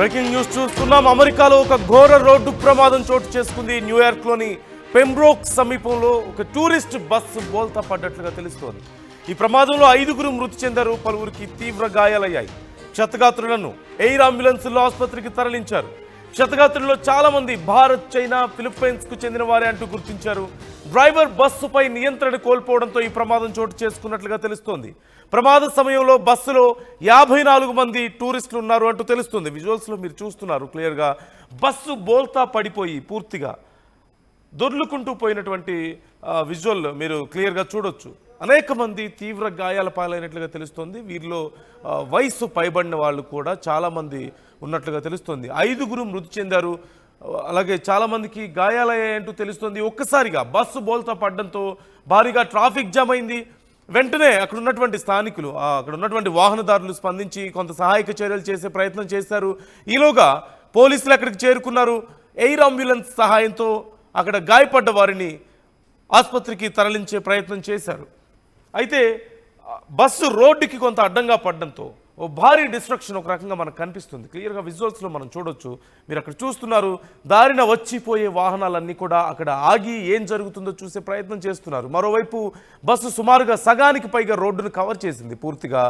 Breaking news చూస్తున్నాం. అమెరికాలో ఒక ఘోర రోడ్డు ప్రమాదం చోటు చేసుకుంది. న్యూయార్క్లోని పెంబ్రోక్ సమీపంలో ఒక టూరిస్ట్ బస్సు బోల్తా పడ్డట్లుగా తెలుస్తోంది. ఈ ప్రమాదంలో 5గురు మృతి చెందారు, పలువురికి తీవ్ర గాయాలయ్యాయి. క్షతగాత్రులను ఎయిర్ అంబులెన్స్లో ఆసుపత్రికి తరలించారు. క్షతగాత్రుల్లో చాలా మంది భారత్, చైనా, ఫిలిప్పైన్స్ కు చెందిన వారే అంటూ గుర్తించారు. డ్రైవర్ బస్సుపై నియంత్రణ కోల్పోవడంతో ఈ ప్రమాదం చోటు చేసుకున్నట్లుగా తెలుస్తోంది. ప్రమాద సమయంలో బస్సులో 54 మంది టూరిస్టులు ఉన్నారు అంటూ తెలుస్తుంది. విజువల్స్లో మీరు చూస్తున్నారు క్లియర్గా. బస్సు బోల్తా పడిపోయి పూర్తిగా దొర్లుకుంటూ పోయినటువంటి విజువల్ మీరు క్లియర్గా చూడొచ్చు. అనేక మంది తీవ్ర గాయాల పాలైనట్లుగా తెలుస్తోంది. వీరిలో వయసు పైబడిన వాళ్ళు కూడా చాలామంది ఉన్నట్లుగా తెలుస్తోంది. 5గురు మృతి చెందారు, అలాగే చాలామందికి గాయాలయ్యాయంటూ తెలుస్తోంది. ఒక్కసారిగా బస్సు బోల్తా పడడంతో భారీగా ట్రాఫిక్ జామ్ అయింది. వెంటనే అక్కడ ఉన్నటువంటి స్థానికులు, అక్కడ ఉన్నటువంటి వాహనదారులు స్పందించి కొంత సహాయక చర్యలు చేసే ప్రయత్నం చేశారు. ఈలోగా పోలీసులు అక్కడికి చేరుకున్నారు. ఎయిర్ అంబులెన్స్ సహాయంతో అక్కడ గాయపడ్డ వారిని ఆసుపత్రికి తరలించే ప్రయత్నం చేశారు. అయితే బస్సు రోడ్డుకి కొంత అడ్డంగా పడడంతో ఓ భారీ డిస్ట్రక్షన్ ఒక రకంగా మనకు కనిపిస్తుంది. క్లియర్గా విజువల్స్లో మనం చూడొచ్చు. మీరు అక్కడ చూస్తున్నారు, దారిన వచ్చిపోయే వాహనాలన్నీ కూడా అక్కడ ఆగి ఏం జరుగుతుందో చూసే ప్రయత్నం చేస్తున్నారు. మరోవైపు బస్సు సుమారుగా సగానికి పైగా రోడ్డును కవర్ చేసింది పూర్తిగా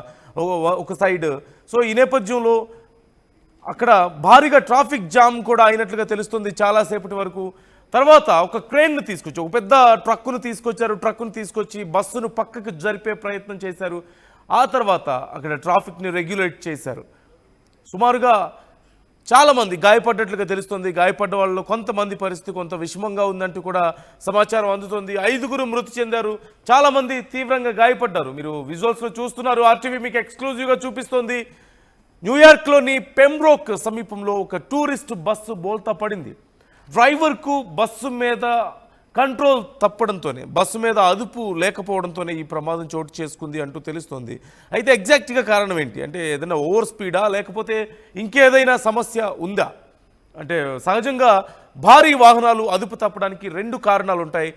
ఒక సైడ్. సో ఈ నేపథ్యంలో అక్కడ భారీగా ట్రాఫిక్ జామ్ కూడా అయినట్లుగా తెలుస్తుంది చాలాసేపటి వరకు. తర్వాత ఒక క్రేన్ను తీసుకొచ్చి, ఒక పెద్ద ట్రక్కును తీసుకొచ్చారు. ట్రక్కును తీసుకొచ్చి బస్సును పక్కకు జరిపే ప్రయత్నం చేశారు. ఆ తర్వాత అక్కడ ట్రాఫిక్ని రెగ్యులేట్ చేశారు. సుమారుగా చాలామంది గాయపడ్డట్లుగా తెలుస్తుంది. గాయపడ్డ వాళ్ళు కొంతమంది పరిస్థితి కొంత విషమంగా ఉందంటూ కూడా సమాచారం అందుతోంది. 5గురు మృతి చెందారు, చాలామంది తీవ్రంగా గాయపడ్డారు. మీరు విజువల్స్లో చూస్తున్నారు. ఆర్టీవీ మీకు ఎక్స్క్లూజివ్గా చూపిస్తోంది. న్యూయార్క్లోని పెంబ్రోక్ సమీపంలో ఒక టూరిస్ట్ బస్సు బోల్తా పడింది. డ్రైవర్కు బస్సు మీద కంట్రోల్ తప్పడంతోనే, బస్సు మీద అదుపు లేకపోవడంతోనే ఈ ప్రమాదం చోటు చేసుకుంది అంటూ తెలుస్తోంది. అయితే ఎగ్జాక్ట్గా కారణం ఏంటి అంటే, ఏదైనా ఓవర్ స్పీడా లేకపోతే ఇంకేదైనా సమస్య ఉందా అంటే, సహజంగా భారీ వాహనాలు అదుపు తప్పడానికి 2 కారణాలు ఉంటాయి.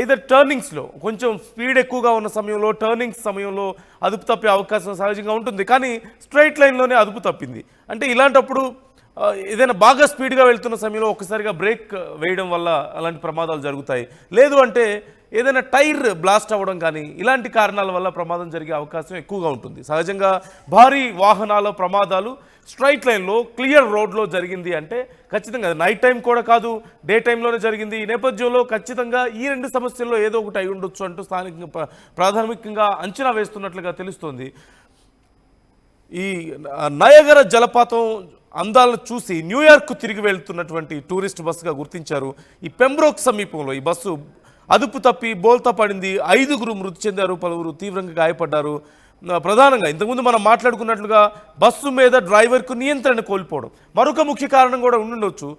ఏదో టర్నింగ్స్లో కొంచెం స్పీడ్ ఎక్కువగా ఉన్న సమయంలో, టర్నింగ్స్ సమయంలో అదుపు తప్పే అవకాశం సహజంగా ఉంటుంది. కానీ స్ట్రైట్ లైన్లోనే అదుపు తప్పింది అంటే, ఇలాంటప్పుడు ఏదైనా బాగా స్పీడ్గా వెళ్తున్న సమయంలో ఒక్కసారిగా బ్రేక్ వేయడం వల్ల అలాంటి ప్రమాదాలు జరుగుతాయి. లేదు అంటే ఏదైనా టైర్ బ్లాస్ట్ అవ్వడం కానీ ఇలాంటి కారణాల వల్ల ప్రమాదం జరిగే అవకాశం ఎక్కువగా ఉంటుంది. సహజంగా భారీ వాహనాల ప్రమాదాలు స్ట్రైట్ లైన్లో క్లియర్ రోడ్లో జరిగింది అంటే ఖచ్చితంగా నైట్ టైం కూడా కాదు, డే టైంలోనే జరిగింది. ఈ నేపథ్యంలో ఖచ్చితంగా ఈ 2 సమస్యల్లో ఏదో ఒకటి అయి ఉండొచ్చు అంటూ స్థానికంగా ప్రాథమికంగా అంచనా వేస్తున్నట్లుగా తెలుస్తోంది. ఈ నయగర జలపాతం అందాలను చూసి న్యూయార్క్ తిరిగి వెళ్తున్నటువంటి టూరిస్ట్ బస్సుగా గుర్తించారు. ఈ పెంబ్రోక్ సమీపంలో ఈ బస్సు అదుపు తప్పి బోల్తా పడింది. 5గురు మృతి చెందారు, పలువురు తీవ్రంగా గాయపడ్డారు. ప్రధానంగా ఇంతకుముందు మనం మాట్లాడుకున్నట్లుగా బస్సు మీద డ్రైవర్కు నియంత్రణ కోల్పోవడం మరొక ముఖ్య కారణం కూడా ఉండుండొచ్చు.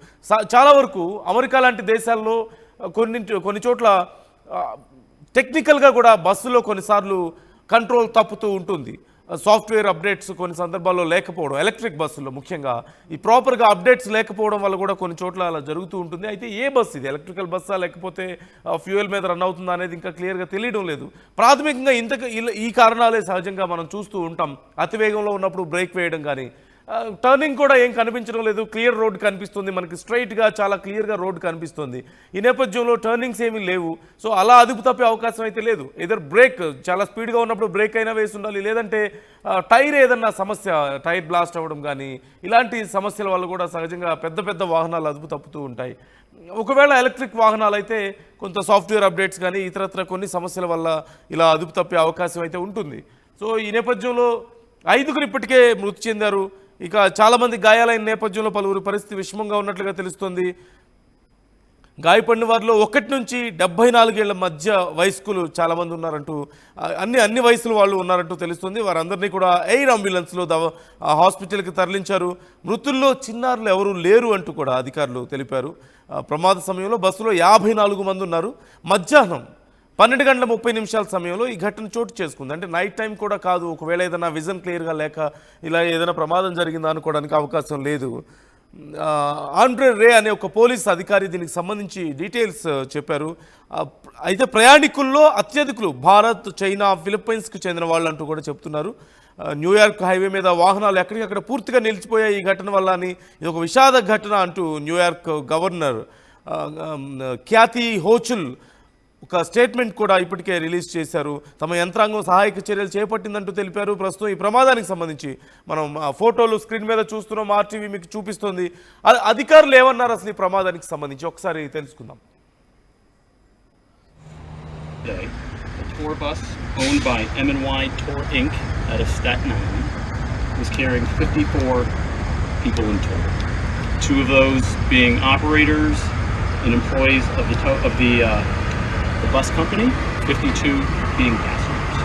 చాలా వరకు అమెరికా లాంటి దేశాల్లో కొన్ని చోట్ల టెక్నికల్గా కూడా బస్సులో కొన్నిసార్లు కంట్రోల్ తప్పుతూ ఉంటుంది. సాఫ్ట్వేర్ అప్డేట్స్ కొన్ని సందర్భాల్లో లేకపోవడం, ఎలక్ట్రిక్ బస్సుల్లో ముఖ్యంగా ఈ ప్రాపర్గా అప్డేట్స్ లేకపోవడం వల్ల కూడా కొన్ని చోట్ల అలా జరుగుతూ ఉంటుంది. అయితే ఏ బస్సు ఇది, ఎలక్ట్రికల్ బస్సా లేకపోతే ఫ్యూయల్ మీద రన్ అవుతుందా అనేది ఇంకా క్లియర్గా తెలియడం లేదు. ప్రాథమికంగా ఈ కారణాలే సహజంగా మనం చూస్తూ ఉంటాం. అతివేగంలో ఉన్నప్పుడు బ్రేక్ వేయడం కానీ, టర్నింగ్ కూడా ఏం కనిపించడం లేదు. క్లియర్ రోడ్ కనిపిస్తుంది మనకి, స్ట్రైట్గా చాలా క్లియర్గా రోడ్ కనిపిస్తుంది. ఈ నేపథ్యంలో టర్నింగ్స్ ఏమీ లేవు. సో అలా అదుపు తప్పే అవకాశం అయితే లేదు. ఏదర్ బ్రేక్ చాలా స్పీడ్గా ఉన్నప్పుడు బ్రేక్ అయినా వేసి ఉండాలి, లేదంటే టైర్ ఏదన్నా సమస్య, టైర్ బ్లాస్ట్ అవ్వడం కానీ ఇలాంటి సమస్యల వల్ల కూడా సహజంగా పెద్ద పెద్ద వాహనాలు అదుపు తప్పుతూ ఉంటాయి. ఒకవేళ ఎలక్ట్రిక్ వాహనాలు అయితే కొంత సాఫ్ట్వేర్ అప్డేట్స్ కానీ ఇతరత్ర కొన్ని సమస్యల వల్ల ఇలా అదుపు తప్పే అవకాశం అయితే ఉంటుంది. సో ఈ నేపథ్యంలో 5గురు ఇప్పటికే మృతి చెందారు. ఇక చాలామంది గాయాలైన నేపథ్యంలో పలువురు పరిస్థితి విషమంగా ఉన్నట్లుగా తెలుస్తోంది. గాయపడిన వారిలో 1 నుంచి 74 ఏళ్ల మధ్య వయస్కులు చాలామంది ఉన్నారంటూ, అన్ని వయసుల వాళ్ళు ఉన్నారంటూ తెలుస్తుంది. వారందరినీ కూడా ఎయిర్ అంబులెన్స్లో హాస్పిటల్కి తరలించారు. మృతుల్లో చిన్నారులు ఎవరూ లేరు అంటూ కూడా అధికారులు తెలిపారు. ప్రమాద సమయంలో బస్సులో 54 మంది ఉన్నారు. మధ్యాహ్నం 12:30 సమయంలో ఈ ఘటన చోటు చేసుకుంది. అంటే నైట్ టైం కూడా కాదు. ఒకవేళ ఏదైనా విజన్ క్లియర్గా లేక ఇలా ఏదైనా ప్రమాదం జరిగిందా అనుకోవడానికి అవకాశం లేదు. ఆండ్రే రే అనే ఒక పోలీస్ అధికారి దీనికి సంబంధించి డీటెయిల్స్ చెప్పారు. అయితే ప్రయాణికుల్లో అత్యధికులు భారత్, చైనా, ఫిలిప్పైన్స్కి చెందిన వాళ్ళు అంటూ కూడా చెప్తున్నారు. న్యూయార్క్ హైవే మీద వాహనాలు ఎక్కడికక్కడ పూర్తిగా నిలిచిపోయాయి ఈ ఘటన వల్ల అని. ఇది ఒక విషాద ఘటన అంటూ న్యూయార్క్ గవర్నర్ క్యాథీ హోచుల్ ఒక స్టేట్మెంట్ కూడా ఇప్పటికే రిలీజ్ చేశారు. తమ యంత్రాంగం సహాయక చర్యలు చేపట్టిందంటూ తెలిపారు. ప్రస్తుతం ఈ ప్రమాదానికి సంబంధించి మనం ఫోటోలు స్క్రీన్ మీద చూస్తున్నాం, ఆర్టీవీ మీకు చూపిస్తుంది. అధికారులు ఏమన్నారు అసలు ఈ ప్రమాదానికి సంబంధించి ఒకసారి తెలుసుకుందాం. A tour bus owned by M&Y Tour Inc. out of Staten Island was carrying 54 people in total. 2 of those being operators and employees of the bus company, 52 being passengers.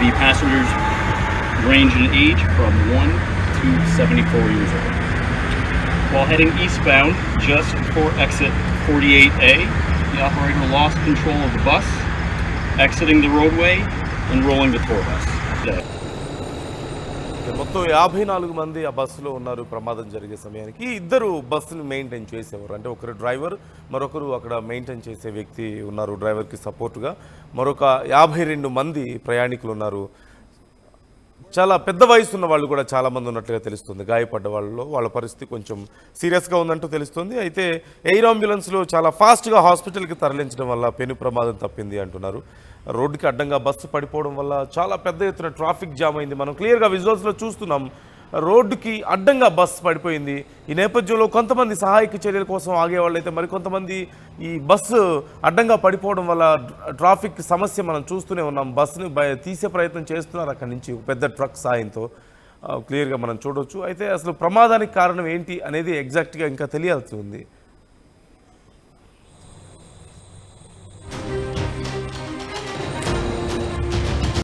The passengers range in age from 1 to 74 years old. While heading eastbound just before exit 48A, the operator lost control of the bus, exiting the roadway and rolling the tour bus. మొత్తం 54 మంది ఆ బస్సులో ఉన్నారు ప్రమాదం జరిగే సమయానికి. ఇద్దరు బస్సును మెయింటైన్ చేసేవారు, అంటే ఒకరు డ్రైవర్, మరొకరు అక్కడ మెయింటైన్ చేసే వ్యక్తి ఉన్నారు డ్రైవర్కి సపోర్ట్గా. మరొక 52 మంది ప్రయాణికులు ఉన్నారు. చాలా పెద్ద వయసు ఉన్న వాళ్ళు కూడా చాలామంది ఉన్నట్లుగా తెలుస్తుంది. గాయపడ్డ వాళ్ళలో వాళ్ళ పరిస్థితి కొంచెం సీరియస్గా ఉందంటూ తెలుస్తుంది. అయితే ఎయిర్ అంబులెన్స్లో చాలా ఫాస్ట్గా హాస్పిటల్కి తరలించడం వల్ల పెను ప్రమాదం తప్పింది అంటున్నారు. రోడ్డుకి అడ్డంగా బస్సు పడిపోవడం వల్ల చాలా పెద్ద ఎత్తున ట్రాఫిక్ జామ్ అయింది. మనం క్లియర్గా విజువల్స్లో చూస్తున్నాం, రోడ్డుకి అడ్డంగా బస్సు పడిపోయింది. ఈ నేపథ్యంలో కొంతమంది సహాయక చర్యల కోసం ఆగేవాళ్ళు అయితే మరికొంతమంది ఈ బస్సు అడ్డంగా పడిపోవడం వల్ల ట్రాఫిక్ సమస్య మనం చూస్తూనే ఉన్నాం. బస్సును తీసే ప్రయత్నం చేస్తున్నారు అక్కడి నుంచి పెద్ద ట్రక్ సాయంతో. క్లియర్గా మనం చూడవచ్చు. అయితే అసలు ప్రమాదానికి కారణం ఏంటి అనేది ఎగ్జాక్ట్గా ఇంకా తెలియాల్సి ఉంది.